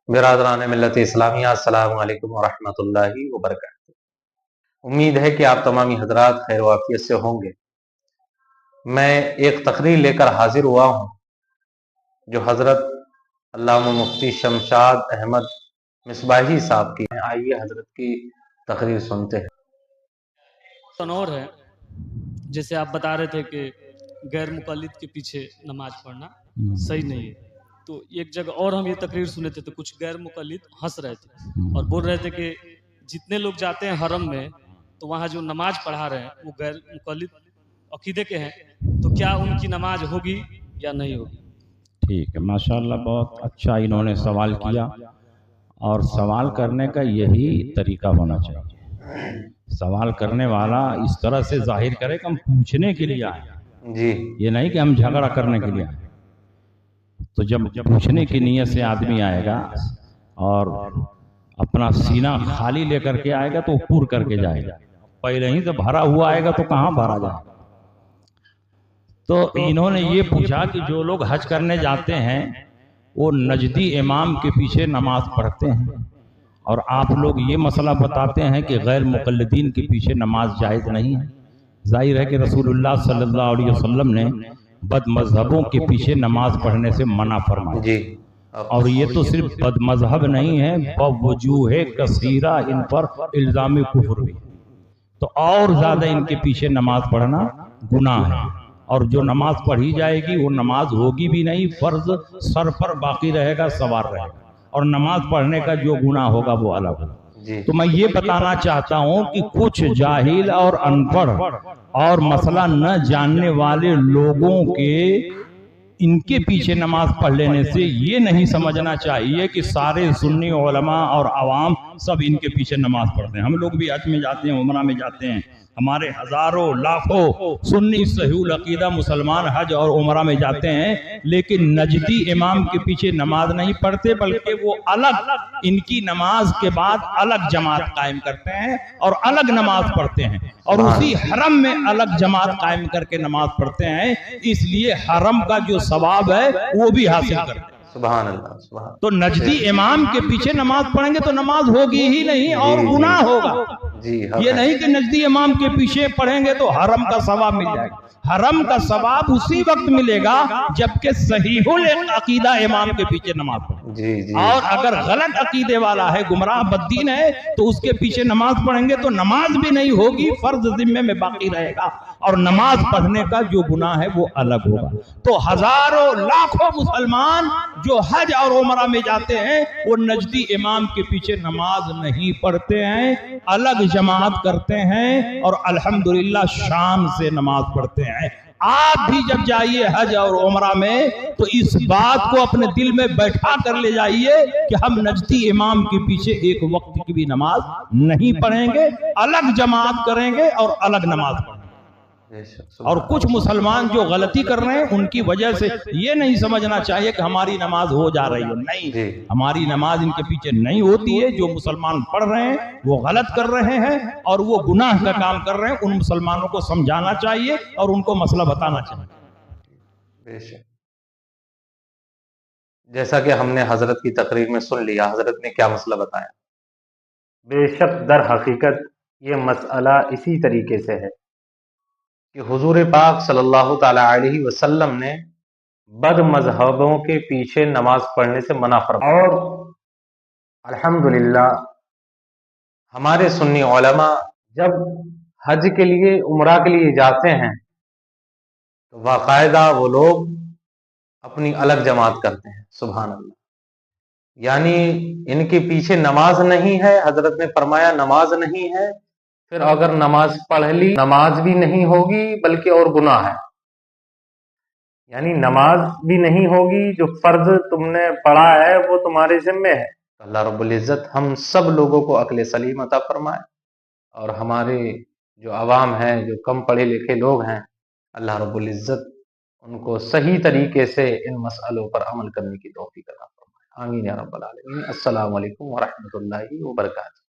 برادران ملت اسلامیہ، السلام علیکم ورحمۃ اللہ وبرکاتہ۔ امید ہے کہ آپ تمامی حضرات خیر و عافیت سے ہوں گے۔ میں ایک تقریر لے کر حاضر ہوا ہوں جو حضرت علامہ مفتی شمشاد احمد مصباحی صاحب کی ہے۔ آئیے حضرت کی تقریر سنتے ہیں۔ تنور ہے، جیسے آپ بتا رہے تھے کہ غیر مقلد کے پیچھے نماز پڑھنا صحیح نہیں ہے، تو ایک جگہ اور ہم یہ تقریر سنے تھے تو کچھ غیر مقلد ہنس رہے تھے اور بول رہے تھے کہ جتنے لوگ جاتے ہیں حرم میں تو وہاں جو نماز پڑھا رہے ہیں وہ غیر مقلد عقیدے کے ہیں، تو کیا ان کی نماز ہوگی یا نہیں ہوگی؟ ٹھیک ہے، ماشاءاللہ بہت اچھا انہوں نے سوال کیا، اور سوال کرنے کا یہی طریقہ ہونا چاہیے۔ سوال کرنے والا اس طرح سے ظاہر کرے کہ ہم پوچھنے کے لیے آئے، جی، یہ نہیں کہ ہم جھگڑا کرنے کے لیے آئے۔ تو جب پوچھنے کی نیت سے آدمی آئے گا اور اپنا سینہ خالی لے کر کے آئے گا تو پر کر کے جائے گا، پہلے ہی سے بھرا ہوا آئے گا تو کہاں بھرا جائے گا۔ تو انہوں نے یہ پوچھا کہ جو لوگ حج کرنے جاتے ہیں وہ نجدی امام کے پیچھے نماز پڑھتے ہیں، اور آپ لوگ یہ مسئلہ بتاتے ہیں کہ غیر مقلدین کے پیچھے نماز جائز نہیں ہے۔ ظاہر ہے کہ رسول اللہ صلی اللہ علیہ وسلم نے بد مذہبوں کے پیچھے نماز پڑھنے سے منع فرمایا، جی، اور یہ تو صرف بد مذہب نہیں ہے، بوجوہ کثیرہ ان پر الزام کفر بھی، تو اور زیادہ ان کے پیچھے نماز پڑھنا گناہ ہے، اور جو نماز پڑھی جائے گی وہ نماز ہوگی بھی نہیں، فرض سر پر باقی رہے گا، سوار رہے گا، اور نماز پڑھنے کا جو گناہ ہوگا وہ الگ ہوگا۔ تو میں یہ بتانا چاہتا ہوں کہ کچھ جاہل اور ان پڑھ اور مسئلہ نہ جاننے والے لوگوں کے ان کے پیچھے نماز پڑھ لینے سے یہ نہیں سمجھنا چاہیے کہ سارے سنی علماء اور عوام سب ان کے پیچھے نماز پڑھتے ہیں۔ ہم لوگ بھی حج میں جاتے ہیں، عمرہ میں جاتے ہیں، ہمارے ہزاروں لاکھوں سنی صحیح العقیدہ مسلمان حج اور عمرہ میں جاتے ہیں، لیکن نجدی امام کے پیچھے نماز نہیں پڑھتے، بلکہ وہ الگ ان کی نماز کے بعد الگ جماعت قائم کرتے ہیں اور الگ نماز پڑھتے ہیں، اور اسی حرم میں الگ جماعت قائم کر کے نماز پڑھتے ہیں، اس لیے حرم کا جو ثواب ہے وہ بھی حاصل کرتے ہیں۔ سبحان اللہ، سبحان۔ تو نجدی امام کے پیچھے نماز پڑھیں گے تو نماز ہوگی ہی نہیں اور گناہ ہوگا۔ یہ نہیں کہ نجدی امام کے پیچھے پڑھیں گے تو حرم کا ثواب مل جائے گا، حرم کا ثواب اسی وقت ملے گا جبکہ صحیح العقیدہ امام کے پیچھے نماز پڑھیں، اور اگر غلط عقیدے والا ہے، گمراہ بددین ہے، تو اس کے پیچھے نماز پڑھیں گے تو نماز بھی نہیں ہوگی، فرض ذمے میں باقی رہے گا، اور نماز پڑھنے کا جو گناہ ہے وہ الگ ہوگا۔ تو ہزاروں لاکھوں مسلمان جو حج اور عمرہ میں جاتے ہیں وہ نجدی امام کے پیچھے نماز نہیں پڑھتے ہیں، الگ جماعت کرتے ہیں، اور الحمدللہ شان سے نماز پڑھتے ہیں۔ آپ بھی جب جائیے حج اور عمرہ میں تو اس بات کو اپنے دل میں بیٹھا کر لے جائیے کہ ہم نجدی امام کے پیچھے ایک وقت کی بھی نماز نہیں پڑھیں گے، الگ جماعت کریں گے اور الگ نماز پڑھیں گے۔ اور کچھ مسلمان جو غلطی کر رہے ہیں ان کی وجہ سے یہ نہیں سمجھنا چاہیے کہ ہماری نماز ہو جا رہی ہے، نہیں، ہماری نماز ان کے پیچھے نہیں ہوتی ہے۔ جو مسلمان پڑھ رہے ہیں وہ غلط کر رہے ہیں اور وہ گناہ کا کام کر رہے ہیں، ان مسلمانوں کو سمجھانا چاہیے اور ان کو مسئلہ بتانا چاہیے۔ بے شک، جیسا کہ ہم نے حضرت کی تقریر میں سن لیا، حضرت نے کیا مسئلہ بتایا۔ بے شک در حقیقت یہ مسئلہ اسی طریقے سے ہے کہ حضور پاک صلی اللہ تعالی علیہ وسلم نے بد مذہبوں کے پیچھے نماز پڑھنے سے منع فرمایا، اور الحمدللہ ہمارے سنی علماء جب حج کے لیے، عمرہ کے لیے جاتے ہیں تو باقاعدہ وہ لوگ اپنی الگ جماعت کرتے ہیں۔ سبحان اللہ، یعنی ان کے پیچھے نماز نہیں ہے، حضرت نے فرمایا نماز نہیں ہے، پھر اگر نماز پڑھ لی نماز بھی نہیں ہوگی بلکہ اور گناہ ہے، یعنی نماز بھی نہیں ہوگی، جو فرض تم نے پڑھا ہے وہ تمہارے ذمے ہے۔ اللہ رب العزت ہم سب لوگوں کو عقل سلیم عطا فرمائے، اور ہمارے جو عوام ہیں، جو کم پڑھے لکھے لوگ ہیں، اللہ رب العزت ان کو صحیح طریقے سے ان مسئلوں پر عمل کرنے کی توفیق عطا فرمائے۔ آمین یا رب العالمین۔ السلام علیکم ورحمۃ اللہ وبرکاتہ۔